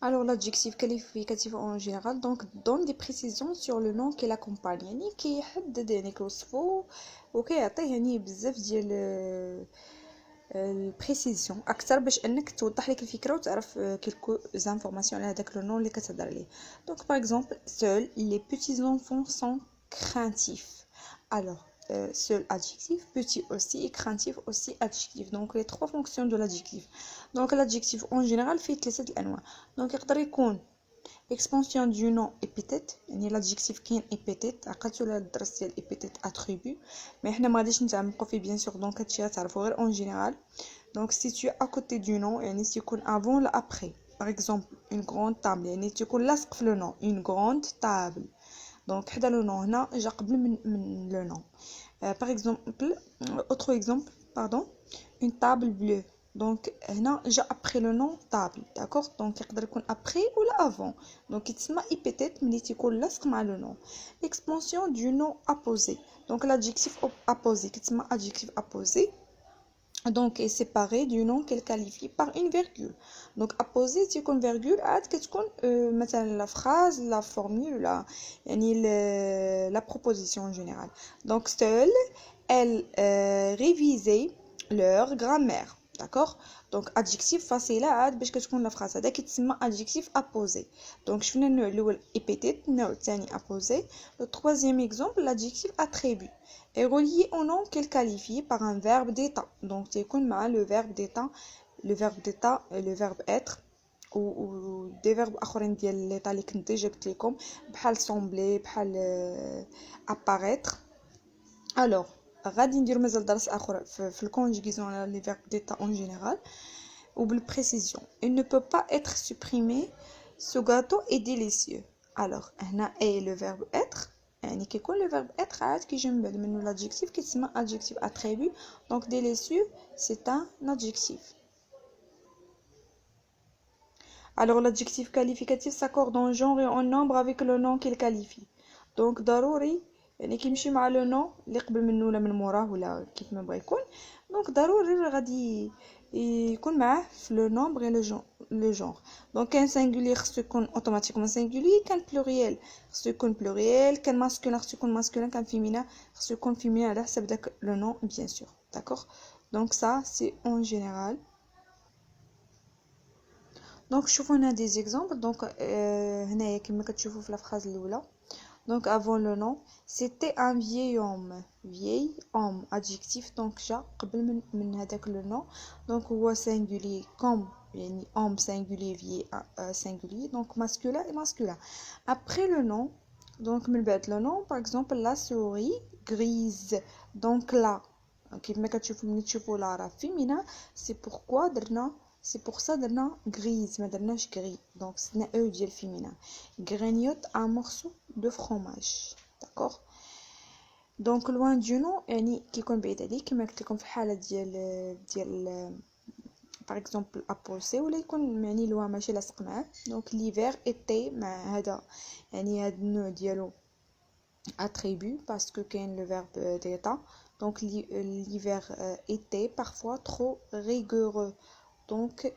Alors, l'adjectif qualificatif en général donc donne des précisions sur le nom qui l'accompagne يعني كيحدد يعني كيوصفو وكيعطيه يعني بزاف ديال البريسيزيون اكثر باش انك توضح لك الفكره وتعرف كيلكو زانفورماسيون على هذاك لو نون اللي كتهضر عليه. دونك باغ اكزومبل seuls les petits enfants sont craintifs. Alors seul adjectif, petit aussi et craintif aussi adjectif. Donc les trois fonctions de l'adjectif. Donc l'adjectif en général فيه ثلاثه الانواع. Donc يقدر يكون expansion du nom épithète يعني l'adjectif كاين épithète عقلتو على الدرس ديال épithète attribut mais حنا ما غاديش نتعمقوا فيه bien sûr donc هادشي غتعرفوا غير en général. Donc situé à côté du nom يعني تيكون avant ou après. Par exemple une grande table يعني تيكون لاصق في le nom une grande table. Donc حدا le nom هنا جا قبل من le nom. Par exemple autre exemple pardon une table bleue. Donc هنا جا après le nom table d'accord. Donc يقدر يكون après ou avant. Donc يتسمى épithète ملي تيكون لاصق مع le nom. L'expansion du nom apposé. Donc l'adjectif apposé كيتسمى adjectif apposé donc est séparé du nom qu'elle qualifie par une virgule. Donc apposé تكون virgule عاد كتكون مثلا la phrase la formule la يعني la proposition en général. Donc seuls elles révisaient leur grammaire. D'accord. Donc adjectif facile عاد باش كتكون la phrase هذا كيتسمى adjectif apposé. Donc شفنا النوع الاول épithète النوع الثاني apposé. Le troisième exemple l'adjectif attribut est relié au nom qu'elle qualifie par un verbe d'état. Donc تيكون مع le verbe d'état le verbe être ou des verbes اخرين ديال l'état اللي كنت ديجا قلت لكم بحال sembler بحال apparaître. Alors غادي نديرو مازال درس اخر في الكونجيغاسيون على لي فيرب d'état en général وبالبريسيزيون. Il ne peut pas être supprimé. Ce gâteau est délicieux. Alors هنا est le verbe être يعني كيكون le verbe être عاد كيجي من بعد منه l'adjectif كيتسمى adjectif attribut. Donc délicieux c'est un adjectif. Alors l'adjectif qualificatif s'accorde en genre et en nombre avec le nom qu'il qualifie. Donc ضروري يعني كيمشي مع لو نون اللي قبل منه ولا من موراه ولا كيف ما بغى يكون. دونك ضروري غادي يكون معاه في لو نومبر غير لو جونغ. دونك كان سينغولير خصو يكون اوتوماتيكمون سينغولير كان بلوريال خصو يكون بلوريال كان ماسكولين خصو يكون ماسكولين كان فيمينا خصو يكون فيمينا على حسب داك لو نون بيان سور. داكوغ. دونك ça c'est en général. دونك شوفوا هنا دي زيكزامبل. دونك هنايا كما كتشوفوا في لا فراز الاولى. Donc avant le nom, c'était un vieil homme, adjectif donc جا قبل من هذاك le nom. Donc هو singulier comme يعني homme singulier vieil singulier donc masculin et masculin. Après le nom, donc من بعد le nom par exemple la souris grise. Donc là كيف ما كتشوفوا ملي تشوفوا لا راه féminin c'est pourquoi درنا c'est pour ça درنا grise ما درناش gris. Donc c'est un e ديال féminin. Grignote un morceau de fromage. D'accord. Donc loin du nom يعني كيكون بعيد عليك كما قلت لكم في الحاله ديال par exemple apposé ولا يكون يعني لوا ماشي لاصق معاه. Donc l'hiver était مع هذا يعني هذا النوع ديالو attribut parce que كاين le verbe d'état. Donc l'hiver était parfois trop rigoureux. Donc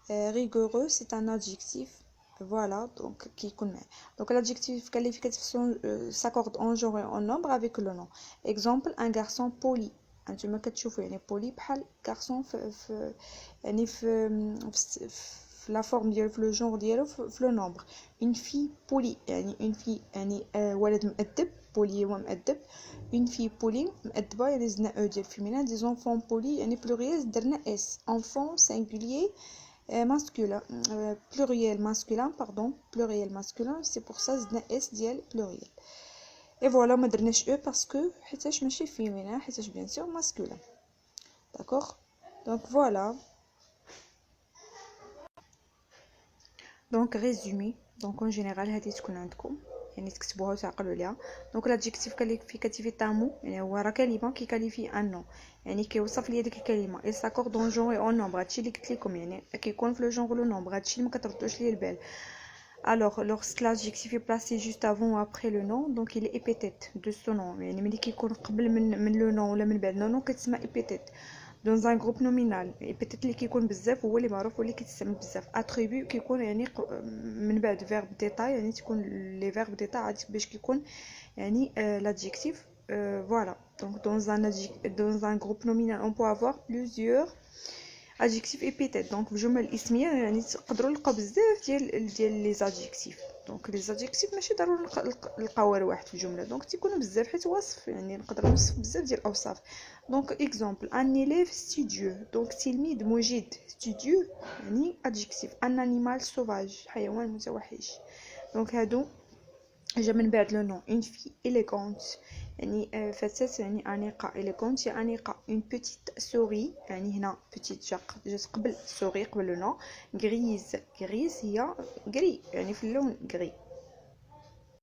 rigoureux c'est un adjectif. Voilà donc qui connaît. Donc l'adjectif qualificatif s'accorde en genre et en nombre avec le nom. Exemple un garçon poli. انتما كتشوفوا يعني poli بحال garçon في يعني في la forme ديالو في le genre ديالو في le nombre. Une fille polie يعني une fille يعني ولد مؤدب poli هو مؤدب. Une fille polie مؤدبه يعني زدنا e ديال féminin. Des enfants polis يعني pluriel درنا s. Enfant singulier masculin pluriel masculin pardon pluriel masculin c'est pour ça زدنا s ديال pluriel. Et voilà ما درناش e parce que حيتاش ماشي féminin حيتاش bien sûr masculin. D'accord. Donc voilà. Donc résumé. Donc en général هذه تكون عندكم يعني تكتبوها وتعقلوا عليها. دونك l'adjectif qualificatif تاعو يعني هو راه كلمه كيكاليفي ان نو يعني كيوصف لي ديك الكلمه اي ساكورد اون جونغ اون نومبر. هادشي اللي قلت لكم يعني كيكون في لو جونغ لو نومبر. هادشي اللي ما كتردوش ليه البال. Alors lorsque l'adjectif est placé juste avant ou après le nom donc il est épithète de ce nom يعني ملي كيكون قبل من le nom ولا من بعد le nom كتسمى épithète. dans un groupe nominal et peut-être اللي كيكون بزاف هو اللي معروف واللي كيتستعمل بزاف attribut كيكون يعني من بعد verbe d'état يعني تكون les verbes d'état عاد باش كيكون يعني l'adjectif voilà donc dans un groupe nominal on peut avoir plusieurs adjectifs épithètes donc الجمل الاسميه يعني تقدروا نلقاو بزاف ديال لي زادجيكتيف دونك لي زادجيكتيف ماشي ضروري نلقاو غير واحد في الجمله دونك تيكونوا بزاف حيت وصف يعني نقدر نوصف بزاف ديال الاوصاف دونك اكزامبل ان élève studieux دونك تلميذ مجيد studieux يعني adjectif un animal sauvage حيوان متوحش دونك هادو جا من بعد لو نون une fille élégante يعني فتاة يعني أنيقة élégante هي أنيقة une petite souris يعني هنا petite جات قبل souris قبل لو نون grise هي gris يعني في اللون gris